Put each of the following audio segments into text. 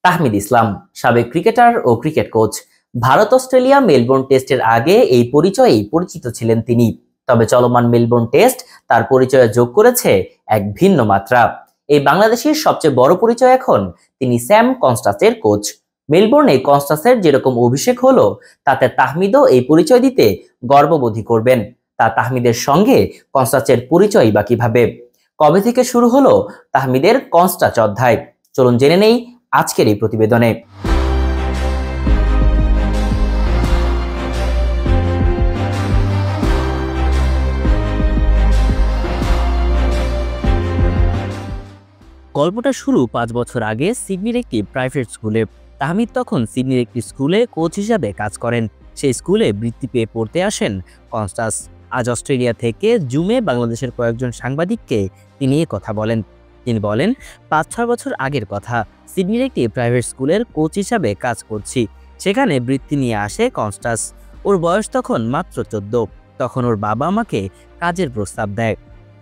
তাহমিদ ইসলাম সাবেক ক্রিকেটার ও cricket coach. Bharat Australia Melbourne টেস্টের আগে এই পরিচয়েই পরিচিত ছিলেন তিনি। তবে চলমান মেলবোর্ন টেস্ট তার পরিচয়ে যোগ করেছে এক ভিন্ন মাত্রা। এই বাংলাদেশের সবচেয়ে বড় পরিচয় এখন তিনি স্যাম কনস্টাসের কোচ। মেলবোর্নে কনস্টাসের যেরকম অভিষেক হলো, তাতে তাহমিদও এই পরিচয় দিতে গর্ববোধই করবেন। তা তাহমিদের সঙ্গে কনস্টাসের পরিচয় বা কিভাবে, কবে থেকে শুরু হলো তাহমিদের কনস্টাস অধ্যায়, চলুন জেনে নেই আজকের এই প্রতিবেদনে। গল্পটা শুরু ৫ বছর আগে সিডনির একটি প্রাইভেট স্কুলে। তাহমিদ তখন সিডনির একটি স্কুলে কোচ হিসাবে কাজ করেন। সেই স্কুলে বৃত্তি পেয়ে পড়তে আসেন কনস্টাস। আজ অস্ট্রেলিয়া থেকে জুমে বাংলাদেশের কয়েকজন সাংবাদিককে তিনি এ কথা বলেন। তিনি বলেন, ৫-৬ বছর আগের কথা, সিডনির একটি প্রাইভেট স্কুলের কোচ হিসাবে কাজ করছি। সেখানে বৃত্তি নিয়ে আসে কনস্টাস। ওর বয়স তখন মাত্র ১৪। তখন ওর বাবা আমাকে কাজের প্রস্তাব দেয়।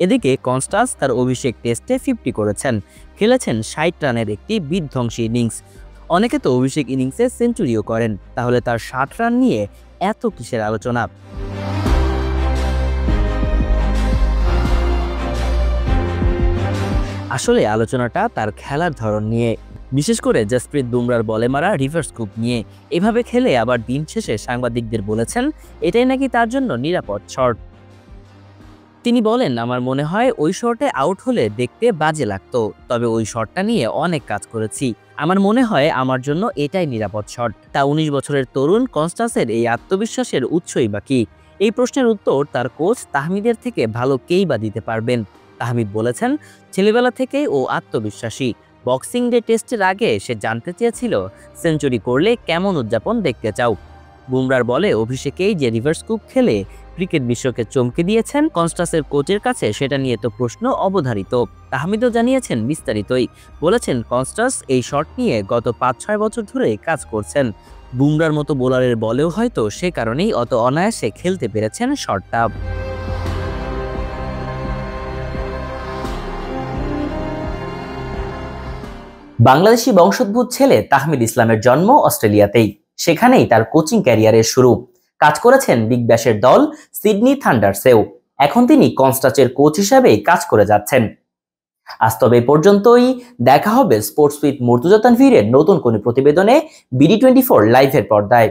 এদিকে কনস্টাস তার অভিষেক টেস্টে 50 করেছেন, খেলেছেন ৬০ রানের একটি বিধ্বংসী ইনিংস। অনেকে তো অভিষেক ইনিংসে সেঞ্চুরিও করেন। তাহলে তার ৬০ রান নিয়ে এত কিসের আলোচনা? আসলে আলোচনাটা তার খেলার ধরন নিয়ে, বিশেষ করে জসপ্রীত বুমরার বলে মারা রিভার্স স্কুপ নিয়ে। এভাবে খেলে আবার দিন শেষে সাংবাদিকদের বলেছেন এটাই নাকি তার জন্য নিরাপদ শট। তিনি বলেন, আমার মনে হয় ওই শটে আউট হলে দেখতে বাজে লাগতো, তবে ওই শটটা নিয়ে অনেক কাজ করেছি। আমার মনে হয় আমার জন্য এটাই নিরাপদ শট। তা ১৯ বছরের তরুণ কনস্টাসের এই আত্মবিশ্বাসের উৎসই বা কি? এই প্রশ্নের উত্তর তার কোচ তাহমিদের থেকে ভালো কেই বা দিতে পারবেন। তাহমিদ বলেছেন, ছেলেবেলা থেকেই ও আত্মবিশ্বাসী। বক্সিং ডে টেস্টের আগে সে জানতে চেয়েছিল সেঞ্চুরি করলে কেমন উদযাপন দেখতে চাও। বুমরার বলে অভিষেকেই যে রিভার্স স্কুপ খেলে ক্রিকেট বিশ্বকে চমকে দিয়েছেন, কনস্টাসের কোচের কাছে সেটা নিয়ে তো প্রশ্ন অবধারিত। তাহমিদও জানিয়েছেন বিস্তারিতই। বলেছেন, কনস্টাস এই শট নিয়ে গত ৫-৬ বছর ধরে কাজ করছেন। বুমরার মতো বোলারের বলেও হয়তো সে কারণেই অত অনায়াসে খেলতে পেরেছেন শটটা। বাংলাদেশি বংশোদ্ভূত ছেলে তাহমিদ ইসলামের জন্ম অস্ট্রেলিয়াতেই। সেখানেই তার কোচিং ক্যারিয়ারের শুরু। কাজ করেছেন বিগ ব্যাশের দল সিডনি থান্ডার্সেও। এখন তিনি কনস্টাসের কোচ হিসেবেই কাজ করে যাচ্ছেন। আজ তবে এই পর্যন্তই। দেখা হবে স্পোর্টস উইথ মুর্তুজা তানভীরের নতুন কোনো প্রতিবেদনে বিডি 24 লাইভের পর্দায়।